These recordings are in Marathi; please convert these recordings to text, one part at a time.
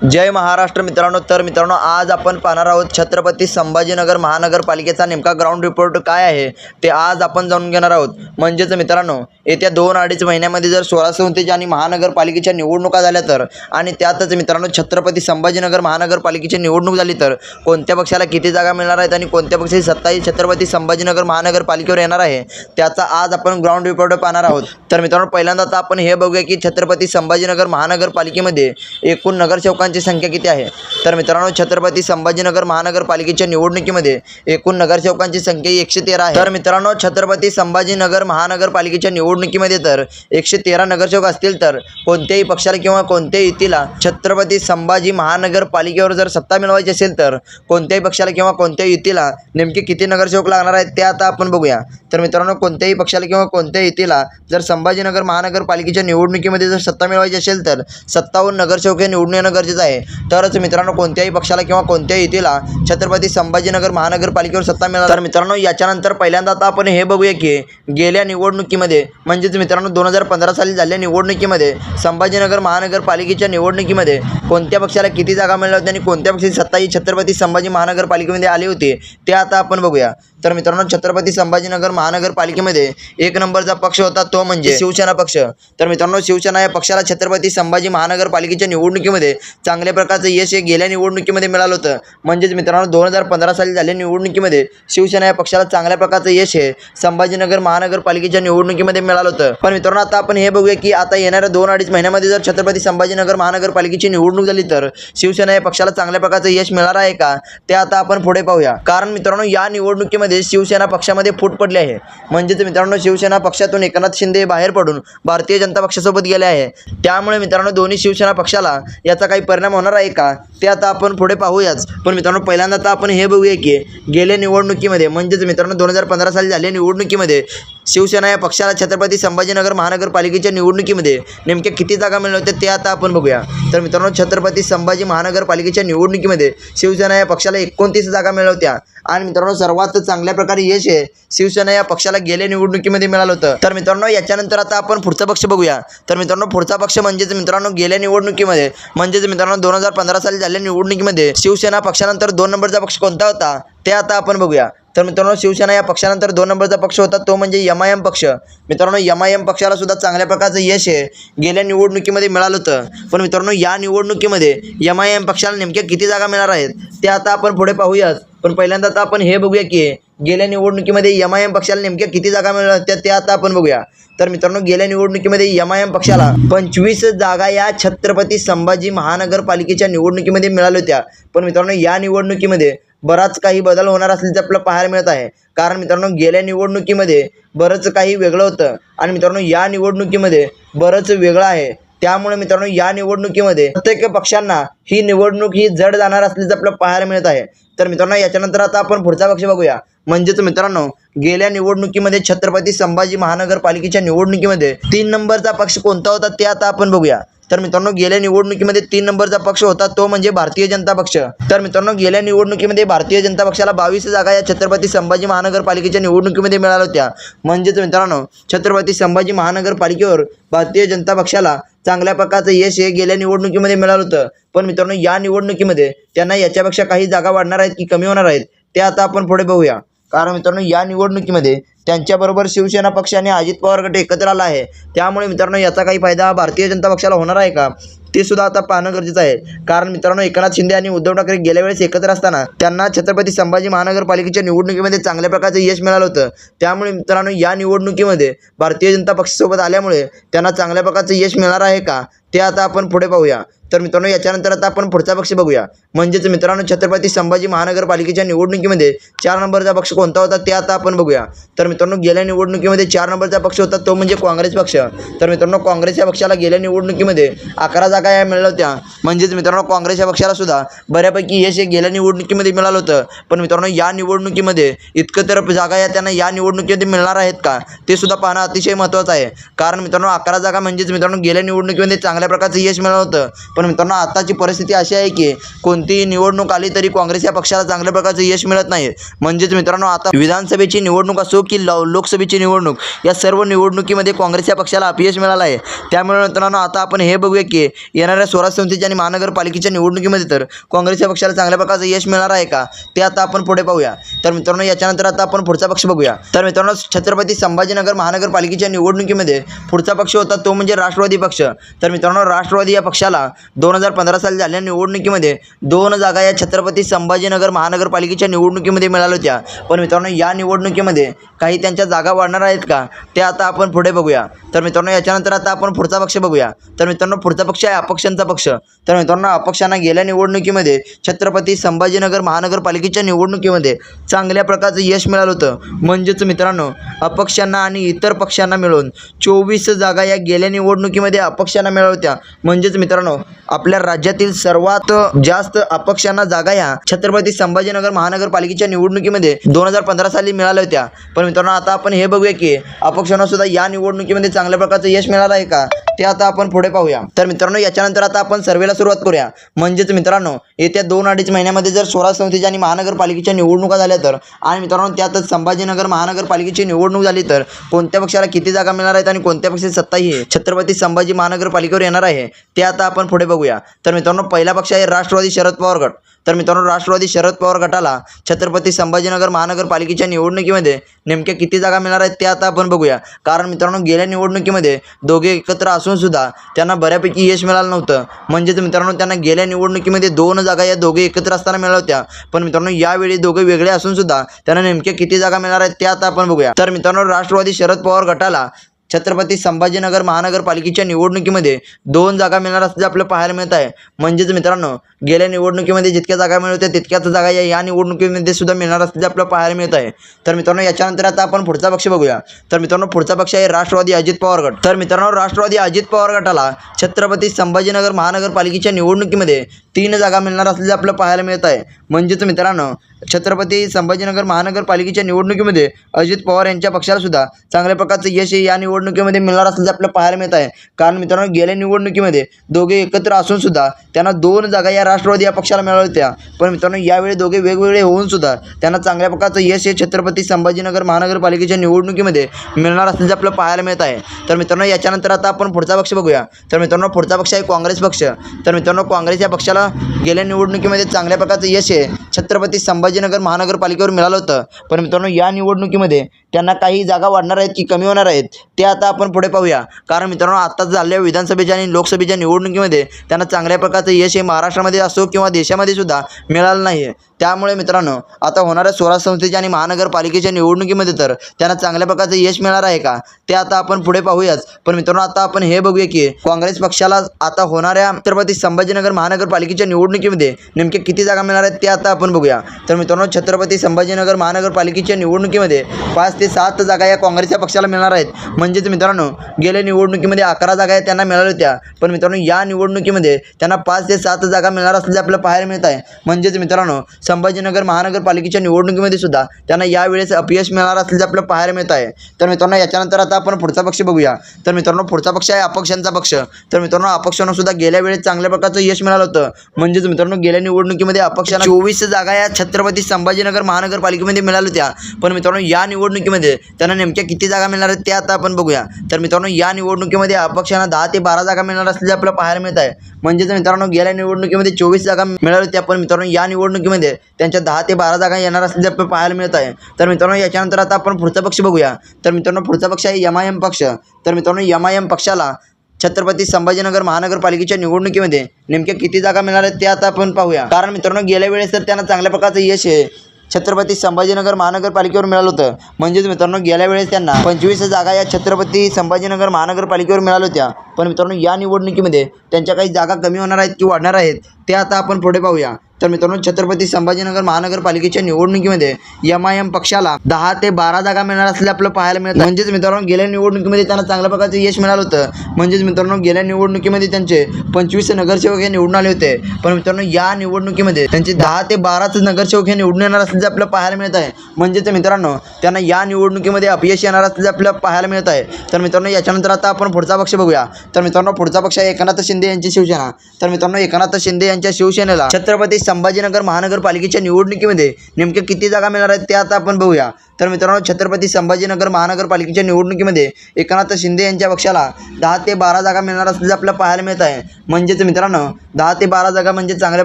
जय महाराष्ट्र मित्रांनो. तर मित्रांनो, आज आपण पाहणार आहोत छत्रपती संभाजीनगर महानगरपालिकेचा नेमका ग्राउंड रिपोर्ट काय आहे ते आज आपण जाणून घेणार आहोत. म्हणजेच मित्रांनो, येत्या 2-2.5 महिन्यामध्ये जर 16 संस्थेच्या आणि महानगरपालिकेच्या निवडणुका झाल्या तर, आणि त्यातच मित्रांनो छत्रपती संभाजीनगर महानगरपालिकेची निवडणूक झाली तर कोणत्या पक्षाला किती जागा मिळणार आहेत आणि कोणत्या पक्षाची सत्ता ही छत्रपती संभाजीनगर महानगरपालिकेवर येणार आहे त्याचा आज आपण ग्राउंड रिपोर्ट पाहणार आहोत. तर मित्रांनो, पहिल्यांदा आता आपण हे बघूया की छत्रपती संभाजीनगर महानगरपालिकेमध्ये एकूण नगरसेवकांची संख्या किती आहे. तर मित्रांनो, छत्रपती संभाजीनगर महानगरपालिकेच्या निवडणुकीमध्ये एकूण नगरसेवकांची संख्या 113 आहे. तर मित्रांनो, छत्रपती संभाजीनगर महानगरपालिकेच्या निवडणुकीमध्ये तर 113 नगरसेवक असतील तर कोणत्याही पक्षाला किंवा कोणत्याही युतीला छत्रपती संभाजी महानगरपालिकेवर जर सत्ता मिळवायची असेल तर कोणत्याही पक्षाला किंवा कोणत्याही युतीला नेमके किती नगरसेवक लागणार आहेत ते आता आपण बघूया. तर मित्रांनो, कोणत्याही पक्षाला किंवा कोणत्याही युतीला जर संभाजीनगर महानगरपालिकेच्या निवडणुकीमध्ये जर सत्ता मिळवायची असेल तर 57 नगरसेवक हे निवडून येणं गरजेचं आहे. तरच मित्रांनो कोणत्याही पक्षाला किंवा कोणत्याही युतीला छत्रपती संभाजीनगर महानगरपालिकेवर सत्ता मिळणार. तर मित्रांनो, याच्यानंतर पहिल्यांदा आता आपण हे बघूया की गेल्या निवडणुकीमध्ये म्हणजेच मित्रांनो 2015 साली झालेल्या निवडणुकीमध्ये संभाजीनगर महानगरपालिकेच्या निवडणुकीमध्ये कोणत्या पक्षाला किती जागा मिळाल्या होत्या आणि कोणत्या पक्षाची सत्ता ही छत्रपती संभाजी महानगरपालिकेमध्ये आली होती ते आता आपण बघूया. तर मित्रांनो, छत्रपती संभाजीनगर महानगरपालिकेमध्ये 1 नंबरचा पक्ष होता तो म्हणजे शिवसेना पक्ष. तर मित्रांनो, शिवसेना या पक्षाला छत्रपती संभाजी महानगरपालिकेच्या निवडणुकीमध्ये चांगल्या प्रकारचं यश हे गेल्या निवडणुकीमध्ये मिळालं होतं. म्हणजेच मित्रांनो 2015 साली झालेल्या निवडणुकीमध्ये शिवसेना या पक्षाला चांगल्या प्रकारचं यश हे संभाजीनगर महानगरपालिकेच्या निवडणुकीमध्ये मिळालं होतं. पण मित्रांनो, आता आपण हे बघूया की आता येणाऱ्या 2-2.5 महिन्यामध्ये जर छत्रपती संभाजीनगर महानगरपालिकेची निवडणूक झाली तर शिवसेना या पक्षाला चांगल्या प्रकारचं यश मिळणार आहे का ते आता आपण पुढे पाहूया. कारण मित्रांनो, या निवडणुकीमध्ये शिवसेना पक्षामध्ये फूट पडली आहे. म्हणजेच मित्रांनो, शिवसेना पक्षातून एकनाथ शिंदे बाहेर पडून भारतीय जनता पक्षासोबत गेले आहे. त्यामुळे मित्रांनो, दोन्ही शिवसेना पक्षाला याचा काही परिणाम होणार आहे का ते आता आपण पुढे पाहूयाच. पण मित्रांनो, पहिल्यांदा आता आपण हे बघूया की गेल्या निवडणुकीमध्ये म्हणजेच मित्रांनो 2015 साली झालेल्या निवडणुकीमध्ये शिवसेना या पक्षाला छत्रपती संभाजीनगर महानगरपालिकेच्या निवडणुकीमध्ये नेमक्या किती जागा मिळाल्या होत्या ते आता आपण बघूया. तर मित्रांनो, छत्रपती संभाजी महानगरपालिकेच्या निवडणुकीमध्ये शिवसेना या पक्षाला 29 जागा मिळाल्या होत्या. आणि मित्रांनो, सर्वात चांगल्या प्रकारे यश हे शिवसेना या पक्षाला गेल्या निवडणुकीमध्ये मिळालं होतं. तर मित्रांनो, याच्यानंतर आता आपण पुढचा पक्ष बघूया. तर मित्रांनो, पुढचा पक्ष म्हणजेच मित्रांनो गेल्या निवडणुकीमध्ये म्हणजेच मित्रांनो 2015 साली झालेल्या निवडणुकीमध्ये शिवसेना पक्षानंतर 2 नंबरचा पक्ष कोणता होता ते आता आपण बघूया. तर मित्रांनो, शिवसेना या पक्षानंतर 2 नंबरचा पक्ष होता तो म्हणजे MIM पक्ष. मित्रांनो, MIM पक्षाला सुद्धा चांगल्या प्रकारचं यश हे गेल्या निवडणुकीमध्ये मिळालं होतं. पण मित्रांनो, या निवडणुकीमध्ये MIM पक्षाला नेमक्या किती जागा मिळणार आहेत ते आता आपण पुढे पाहूयाच. पण पहिल्यांदा आता आपण हे बघूया की गेल्या निवडणुकीमध्ये MIM पक्षाला नेमक्या किती जागा मिळाल्या होत्या ते आता आपण बघूया. तर मित्रांनो, गेल्या निवडणुकीमध्ये MIM पक्षाला 25 जागा या छत्रपती संभाजी महानगरपालिकेच्या निवडणुकीमध्ये मिळाल्या होत्या. पण मित्रांनो, या निवडणुकीमध्ये बराच काही बदल होणार असल्याचं आपल्याला पाहायला मिळत आहे. कारण मित्रांनो, गेल्या निवडणुकीमध्ये बरंच काही वेगळं होतं आणि मित्रांनो या निवडणुकीमध्ये बरंच वेगळं आहे. त्यामुळे मित्रांनो, या निवडणुकीमध्ये प्रत्येक पक्षांना ही निवडणूक ही जड जाणार असल्याचं आपल्याला पाहायला मिळत आहे. तर मित्रांनो, याच्यानंतर आता आपण पुढचा पक्ष बघूया. म्हणजेच मित्रांनो, गेल्या निवडणुकीमध्ये छत्रपती संभाजी महानगरपालिकेच्या निवडणुकीमध्ये 3 नंबरचा पक्ष कोणता होता ते आता आपण बघूया. तर मित्रांनो, गेल्या निवडणुकीमध्ये 3 नंबरचा पक्ष होता तो म्हणजे भारतीय जनता पक्ष. तर मित्रांनो, गेल्या निवडणुकीमध्ये भारतीय जनता पक्षाला 22 जागा या छत्रपती संभाजी महानगरपालिकेच्या निवडणुकीमध्ये मिळाल्या होत्या. म्हणजेच मित्रांनो, छत्रपती संभाजी महानगरपालिकेवर भारतीय जनता पक्षाला चांगल्या प्रकारचं यश हे गेल्या निवडणुकीमध्ये मिळालं होतं. पण मित्रांनो, या निवडणुकीमध्ये त्यांना याच्यापेक्षा काही जागा वाढणार आहेत की कमी होणार आहेत ते आता आपण पुढे बघूया. कारण मित्रांनो, या निवडणुकीमध्ये त्यांच्याबरोबर शिवसेना पक्ष आणि अजित पवार गट एकत्र आला आहे. त्यामुळे मित्रांनो, याचा काही फायदा भारतीय जनता पक्षाला होणार आहे का ते सुद्धा आता पाहणं गरजेचं आहे. कारण मित्रांनो, एकनाथ शिंदे आणि उद्धव ठाकरे गेल्या वेळेस एकत्र असताना त्यांना छत्रपती संभाजी महानगरपालिकेच्या निवडणुकीमध्ये चांगल्या प्रकारचं यश मिळालं होतं. त्यामुळे मित्रांनो, या निवडणुकीमध्ये भारतीय जनता पक्षासोबत आल्यामुळे त्यांना चांगल्या प्रकारचं यश मिळणार आहे का ते आता आपण पुढे पाहूया. तर मित्रांनो, याच्यानंतर आता आपण पुढचा पक्ष बघूया. म्हणजेच मित्रांनो, छत्रपती संभाजी महानगरपालिकेच्या निवडणुकीमध्ये 4 नंबरचा पक्ष कोणता होता ते आता आपण बघूया. तर मित्रांनो, गेल्या निवडणुकीमध्ये 4 नंबरचा पक्ष होता तो म्हणजे काँग्रेस पक्ष. तर मित्रांनो, काँग्रेस या पक्षाला गेल्या निवडणुकीमध्ये 11 जागा या मिळाल्या होत्या. म्हणजेच मित्रांनो, काँग्रेस या पक्षाला सुद्धा बऱ्यापैकी यश हे गेल्या निवडणुकीमध्ये मिळालं होतं. पण मित्रांनो, या निवडणुकीमध्ये इतकं तर जागा या त्यांना या निवडणुकीमध्ये मिळणार आहेत का ते सुद्धा पाहणं अतिशय महत्त्वाचं आहे. कारण मित्रांनो, 11 जागा म्हणजेच मित्रांनो गेल्या निवडणुकीमध्ये चांगल्या प्रकारचं यश मिळालं होतं. पण मित्रांनो, आताची परिस्थिती अशी आहे की कोणतीही निवडणूक आली तरी काँग्रेस या पक्षाला चांगल्या प्रकारचं यश मिळत नाही. म्हणजेच मित्रांनो, आता विधानसभेची निवडणूक असो की लोकसभेची निवडणूक या सर्व निवडणुकीमध्ये काँग्रेस या पक्षाला अपयश मिळालं आहे। त्यामुळे मित्रांनो आता आपण हे बघूया की येणाऱ्या स्वराज्य संस्थेच्या आणि महानगरपालिकेच्या निवडणुकीमध्ये तर काँग्रेस या पक्षाला चांगल्या प्रकारचं यश मिळणार आहे का ते आता आपण पुढे पाहूया। तर मित्रांनो याच्यानंतर आता आपण पुढचा पक्ष बघूया। तर मित्रांनो छत्रपती संभाजीनगर महानगरपालिकेच्या निवडणुकीमध्ये पुढचा पक्ष होता तो म्हणजे राष्ट्रवादी पक्ष। तर मित्रांनो राष्ट्रवादी या पक्षाला 2015 साली झालेल्या निवडणुकीमध्ये 2 जागा या छत्रपती संभाजीनगर महानगरपालिकेच्या निवडणुकीमध्ये मिळाल्या होत्या। पण मित्रांनो या निवडणुकीमध्ये काही त्यांच्या जागा वाढणार आहेत का ते आता आपण पुढे बघूया। तर मित्रांनो याच्यानंतर आता आपण पुढचा पक्ष बघूया। तर मित्रांनो पुढचा पक्ष आहे अपक्षांचा पक्ष। तर मित्रांनो अपक्षांना गेल्या निवडणुकीमध्ये छत्रपती संभाजीनगर महानगरपालिकेच्या निवडणुकीमध्ये चांगल्या प्रकारचं यश मिळालं होतं। म्हणजेच मित्रांनो अपक्षांना आणि इतर पक्षांना मिळून 24 जागा या गेल्या निवडणुकीमध्ये अपक्षांना मिळाल्या होत्या। म्हणजेच मित्रांनो आपल्या राज्यातील सर्वात जास्त अपक्षांना जागा या छत्रपती संभाजीनगर महानगरपालिकेच्या निवडणुकीमध्ये 2015 साली मिळाल्या होत्या। पण मित्रांनो आता आपण हे बघूया की अपक्षांना सुद्धा या निवडणुकीमध्ये चांगल्या प्रकारचं यश मिळालं आहे का ते आता आपण पुढे पाहूया। तर मित्रांनो याच्यानंतर आता आपण सर्वेला सुरुवात करूया। म्हणजेच मित्रांनो येत्या 2-2.5 महिन्यामध्ये जर स्वराज्य संस्थेच्या आणि महानगरपालिकेच्या निवडणुका झाल्या तर आणि मित्रांनो त्यातच संभाजीनगर महानगरपालिकेची निवडणूक झाली तर कोणत्या पक्षाला किती जागा मिळणार आहेत आणि कोणत्या पक्षाची सत्ता ही छत्रपती संभाजी महानगरपालिकेवर येणार आहे ते आता आपण पुढे बघूया। तर मित्रांनो पहिला पक्ष आहे राष्ट्रवादी शरद पवार गट। तर मित्रांनो राष्ट्रवादी शरद पवार गटाला छत्रपती संभाजीनगर महानगरपालिकेच्या निवडणुकीमध्ये नेमक्या किती जागा मिळणार आहेत ते आता आपण बघूया। कारण मित्रांनो गेल्या निवडणुकीमध्ये दोघे एकत्र असून सुद्धा त्यांना बऱ्यापैकी यश मिळालं नव्हतं। म्हणजेच मित्रांनो त्यांना गेल्या निवडणुकीमध्ये 2 जागा या दोघे एकत्र असताना मिळाल्या होत्या। पण मित्रांनो यावेळी दोघे वेगळे असून सुद्धा त्यांना नेमक्या किती जागा मिळणार आहेत ते आता आपण बघूया। तर मित्रांनो राष्ट्रवादी शरद पवार गटाला छत्रपती संभाजीनगर महानगरपालिकेच्या निवडणुकीमध्ये 2 जागा मिळणार असल्याचे आपल्याला पाहायला मिळत आहे। म्हणजेच मित्रांनो गेल्या निवडणुकीमध्ये जितक्या जागा मिळत होत्या तितक्याच जागा या निवडणुकीमध्ये सुद्धा मिळणार असल्याचे आपल्याला पाहायला मिळत आहे। तर मित्रांनो याच्यानंतर आता आपण पुढचा पक्ष बघूया। तर मित्रांनो पुढचा पक्ष आहे राष्ट्रवादी अजित पवार गट। तर मित्रांनो राष्ट्रवादी अजित पवार गटाला छत्रपती संभाजीनगर महानगरपालिकेच्या निवडणुकीमध्ये 3 जागा मिळणार असल्याचे आपल्याला पाहायला मिळत आहे। म्हणजेच मित्रांनो छत्रपती संभाजीनगर महानगरपालिकेच्या निवडणुकीमध्ये अजित पवार यांच्या पक्षाला सुद्धा चांगल्या प्रकारचं यश या निवडणुकीमध्ये मिळणार असल्याचे आपल्याला पाहायला मिळत आहे। कारण मित्रांनो गेल्या निवडणुकीमध्ये दोघे एकत्र असून सुद्धा त्यांना 2 जागा या राष्ट्रवादी या पक्षाला मिळाल्या होत्या। पण मित्रांनो यावेळी दोघे वेगवेगळे होऊन सुद्धा त्यांना चांगल्या प्रकारचं यश हे छत्रपती संभाजीनगर महानगरपालिकेच्या निवडणुकीमध्ये मिळणार असल्याचे आपल्याला पाहायला मिळत आहे। तर मित्रांनो याच्यानंतर आता आपण पुढचा पक्ष बघूया। तर मित्रांनो पुढचा पक्ष आहे काँग्रेस पक्ष। तर मित्रांनो काँग्रेस या पक्षाला गेल्या निवडणुकीमध्ये चांगल्या प्रकारचं यश हे छत्रपती संभाजीनगर महानगरपालिकेवर मिळालं होतं। पण मित्रांनो या निवडणुकीमध्ये त्यांना काही जागा वाढणार आहेत की कमी होणार आहेत ते आता आपण पुढे पाहूया। कारण मित्रांनो आत्ताच झालेल्या विधानसभेच्या आणि लोकसभेच्या निवडणुकीमध्ये त्यांना चांगल्या प्रकारचं यश हे महाराष्ट्रामध्ये असो किंवा देशामध्ये सुद्धा मिळालं नाही आहे। त्यामुळे मित्रांनो आता होणाऱ्या स्वराज्य संस्थेच्या आणि महानगरपालिकेच्या निवडणुकीमध्ये तर त्यांना चांगल्या प्रकारचं यश मिळणार आहे का ते आता आपण पुढे पाहूयाच। पण मित्रांनो आता आपण हे बघूया की काँग्रेस पक्षाला आता होणाऱ्या छत्रपती संभाजीनगर महानगरपालिकेच्या निवडणुकीमध्ये नेमके किती जागा मिळणार आहेत ते आता आपण बघूया। तर मित्रांनो छत्रपती संभाजीनगर महानगरपालिकेच्या निवडणुकीमध्ये 5 ते 7 जागा या काँग्रेसच्या पक्षाला मिळणार आहेत। म्हणजेच मित्रांनो गेल्या निवडणुकीमध्ये 11 जागा त्यांना मिळाल्या होत्या। पण मित्रांनो या निवडणुकीमध्ये त्यांना 5 ते 7 जागा मिळणार असल्याचे आपल्याला पाहायला मिळत आहे। म्हणजेच मित्रांनो संभाजीनगर महानगरपालिकेच्या निवडणुकीमध्ये सुद्धा त्यांना यावेळेस अपयश मिळणार असल्याचे आपल्याला पाहायला मिळत आहे। तर मित्रांनो याच्यानंतर आता आपण पुढचा पक्ष बघूया। तर मित्रांनो पुढचा पक्ष आहे अपक्षांचा पक्ष। तर मित्रांनो अपक्षांना सुद्धा गेल्या वेळेस चांगल्या प्रकारचं यश मिळालं होतं। म्हणजेच मित्रांनो गेल्या निवडणुकीमध्ये अपक्षांना 24 जागा या छत्रपती संभाजीनगर महानगरपालिकेमध्ये मिळाल्या होत्या। पण मित्रांनो या निवडणुकीमध्ये त्यांना नेमक्या किती जागा मिळणार आहेत ते आता आपण बघूया। तर मित्रांनो या निवडणुकीमध्ये अपक्षांना 10 ते 12 जागा मिळणार असल्याचे आपल्याला पाहायला मिळत आहे। म्हणजेच मित्रांनो गेल्या निवडणुकीमध्ये 24 जागा मिळाल्या होत्या। पण मित्रांनो या निवडणुकीमध्ये त्यांच्या 10 ते 12 जागा येणार असल्याचे आपल्याला पाहायला मिळत आहे। तर मित्रांनो याच्यानंतर आता आपण पुढचा पक्ष बघूया। तर मित्रांनो पुढचा पक्ष आहे MIM पक्ष। तर मित्रांनो MIM पक्षाला छत्रपती संभाजीनगर महानगरपालिकेच्या निवडणुकीमध्ये नेमक्या किती जागा मिळणार आहेत ते आता आपण पाहूया। कारण मित्रांनो गेल्या वेळेस तर त्यांना चांगल्या प्रकारचं यश आहे छत्रपती संभाजीनगर महानगरपालिकेवर मिळालं होतं। म्हणजेच मित्रांनो गेल्या वेळेस त्यांना 25 जागा या छत्रपती संभाजीनगर महानगरपालिकेवर मिळाल्या होत्या। पण मित्रांनो या निवडणुकीमध्ये त्यांच्या काही जागा कमी होणार आहेत की वाढणार आहेत ते आता आपण पुढे पाहूया। तर मित्रांनो छत्रपती संभाजीनगर महानगरपालिकेच्या निवडणुकीमध्ये MIM पक्षाला 10 ते 12 जागा मिळणार असल्याचे आपल्याला पाहायला मिळतं। म्हणजेच मित्रांनो गेल्या निवडणुकीमध्ये त्यांना चांगल्या प्रकारचे यश मिळालं होतं। म्हणजेच मित्रांनो गेल्या निवडणुकीमध्ये त्यांचे 25 नगरसेवक हे निवडून आले होते। पण मित्रांनो या निवडणुकीमध्ये त्यांचे 10 ते 12 नगरसेवक हे निवडून येणार असल्याचे आपल्याला पाहायला मिळत आहे। म्हणजेच मित्रांनो त्यांना या निवडणुकीमध्ये अपयश येणार असल्याचे आपल्याला पाहायला मिळत आहे। तर मित्रांनो याच्यानंतर आता आपण पुढचा पक्ष बघूया। तर मित्रांनो पुढचा पक्ष आहे एकनाथ शिंदे यांची शिवसेना। तर मित्रांनो एकनाथ शिंदे यांच्या शिवसेनेला छत्रपती संभाजीनगर महानगरपालिकेच्या निवडणुकीमध्ये नेमक्या किती जागा मिळणार आहेत ते आता आपण बघूया। तर मित्रांनो, छत्रपती संभाजीनगर महानगरपालिकेच्या निवडणुकीमध्ये एकनाथ शिंदे यांच्या पक्षाला 10 ते 12 जागा मिळणार असल्याचं आपल्याला पाहायला मिळत आहे। म्हणजेच मित्रांनो, 10 ते 12 जागा म्हणजे चांगल्या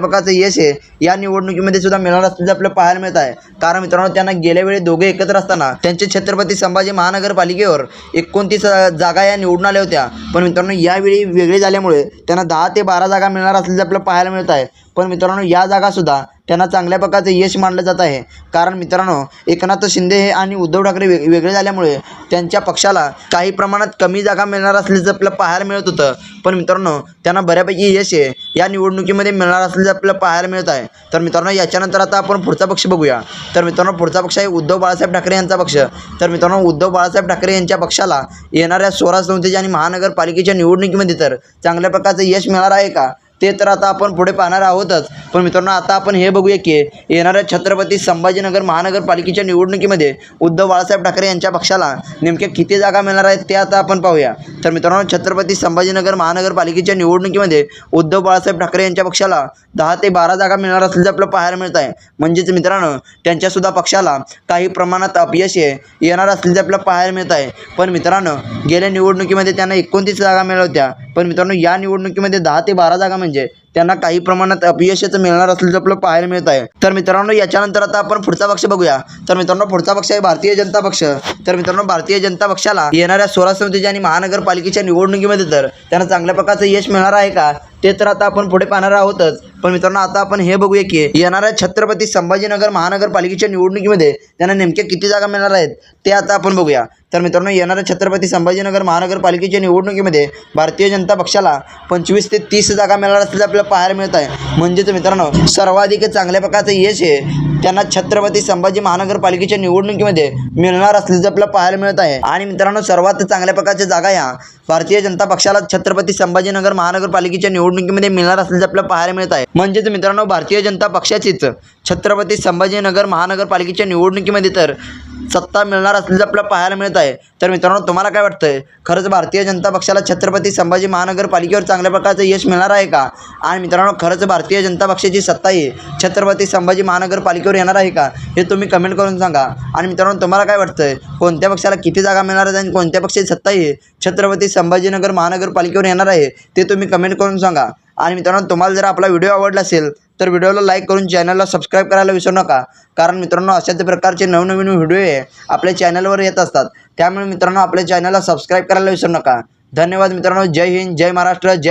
प्रकारचं यश आहे या निवडणुकीमध्ये सुद्धा मिळणार असल्याचं आपल्याला पाहायला मिळत आहे। कारण मित्रांनो, त्यांना गेल्या वेळी दोघे एकत्र असताना त्यांचे छत्रपती संभाजी महानगरपालिकेवर 29 जागा या निवडून आल्या होत्या। पण मित्रांनो, यावेळी वेगळे झाल्यामुळे त्यांना 10 ते 12 जागा मिळणार असल्याचं आपल्याला पाहायला मिळत आहे। पण मित्रांनो, या जागासुद्धा त्यांना चांगल्या प्रकारचं यश मानलं जात आहे। कारण मित्रांनो, एकनाथ शिंदे हे आणि उद्धव ठाकरे वेगळे झाल्यामुळे त्यांच्या पक्षाला काही प्रमाणात कमी जागा मिळणार असल्याचं आपल्याला पाहायला मिळत होतं। पण मित्रांनो, त्यांना बऱ्यापैकी यश आहे या निवडणुकीमध्ये मिळणार असल्याचं आपल्याला पाहायला मिळत आहे। तर मित्रांनो, याच्यानंतर आता आपण पुढचा पक्ष बघूया। तर मित्रांनो, पुढचा पक्ष आहे उद्धव बाळासाहेब ठाकरे यांचा पक्ष। तर मित्रांनो, उद्धव बाळासाहेब ठाकरे यांच्या पक्षाला येणाऱ्या स्वराज्य संस्थेच्या आणि महानगरपालिकेच्या निवडणुकीमध्ये तर चांगल्या प्रकारचं यश मिळणार आहे का, ते तर आता आपण पुढे पाहणार आहोतच। पण मित्रांनो, आता आपण हे बघूया की येणाऱ्या छत्रपती संभाजीनगर महानगरपालिकेच्या निवडणुकीमध्ये उद्धव बाळासाहेब ठाकरे यांच्या पक्षाला नेमक्या किती जागा मिळणार आहेत ते आता आपण पाहूया। तर मित्रांनो, छत्रपती संभाजीनगर महानगरपालिकेच्या निवडणुकीमध्ये उद्धव बाळासाहेब ठाकरे यांच्या पक्षाला 10 ते 12 जागा मिळणार असल्याचं आपल्याला पाहायला मिळत आहे। म्हणजेच मित्रांनो, त्यांच्यासुद्धा पक्षाला काही प्रमाणात अपयश येणार असल्याचं आपल्याला पाहायला मिळत आहे। पण मित्रांनो, गेल्या निवडणुकीमध्ये त्यांना 29 जागा मिळाल्या होत्या। पण मित्रांनो, या निवडणुकीमध्ये 10 ते 12 जागा म्हणजे त्यांना काही प्रमाणात अपयशच मिळणार असल्याचं आपल्याला पाहायला मिळत आहे। तर मित्रांनो, याच्यानंतर आता आपण पुढचा पक्ष बघूया। तर मित्रांनो, पुढचा पक्ष आहे भारतीय जनता पक्ष। तर मित्रांनो, भारतीय जनता पक्षाला येणाऱ्या स्वराज्य संस्थेच्या आणि महानगरपालिकेच्या निवडणुकीमध्ये तर त्यांना चांगल्या प्रकारचं यश मिळणार आहे का, ते तर आता आपण पुढे पाहणार आहोतच। पण मित्रांनो, आता आपण हे बघूया की येणाऱ्या छत्रपती संभाजीनगर महानगरपालिकेच्या निवडणुकीमध्ये त्यांना नेमक्या किती जागा मिळणार आहेत ते आता आपण बघूया। तर मित्रांनो, येणाऱ्या छत्रपती संभाजीनगर महानगरपालिकेच्या निवडणुकीमध्ये भारतीय जनता पक्षाला 25 ते 30 जागा मिळणार असल्याचं आपल्याला पाहायला मिळत आहे। म्हणजेच मित्रांनो, सर्वाधिक चांगल्या प्रकारचं यश त्यांना छत्रपती संभाजी महानगरपालिकेच्या निवडणुकीमध्ये मिळणार असल्याचं आपल्याला पाहायला मिळत आहे। आणि मित्रांनो, सर्वात चांगल्या प्रकारच्या जागा या भारतीय जनता पक्षाला छत्रपती संभाजीनगर महानगरपालिकेच्या निवडणुकीमध्ये मिळणार असल्याचं आपल्याला पाहायला मिळत आहे। म्हणजेच मित्रांनो, भारतीय जनता पक्षाचीच छत्रपती संभाजीनगर महानगरपालिकेच्या निवडणुकीमध्ये तर सत्ता मिळणार असल्याचं आपल्याला पाहायला मिळत आहे। तर मित्रांनो, तुम्हाला काय वाटतंय, खरंच भारतीय जनता पक्षाला छत्रपती संभाजी महानगरपालिकेवर चांगल्या प्रकारचं यश मिळणार आहे का? आणि मित्रांनो, खरंच भारतीय जनता पक्षाची सत्ताही छत्रपती संभाजी महानगरपालिकेवर येणार आहे का, हे तुम्ही कमेंट करून सांगा। आणि मित्रांनो, तुम्हाला काय वाटतंय, कोणत्या पक्षाला किती जागा मिळणार आहेत आणि कोणत्या पक्षाची सत्ताही छत्रपती संभाजीनगर महानगरपालिकेवर येणार आहे ते तुम्ही कमेंट करून सांगा। आणि मित्रांनो, तुम्हाला जर आपला व्हिडिओ आवडला असेल तर व्हिडिओला लाईक करून चॅनलला सबस्क्राईब करायला विसरू नका। कारण मित्रांनो, अशाच प्रकारचे नवनवीन व्हिडिओ आपल्या चॅनलवर येत असतात। त्यामुळे मित्रांनो, आपल्या चॅनलला सबस्क्राईब करायला विसरू नका। धन्यवाद मित्रांनो। जय हिंद, जय महाराष्ट्र, जय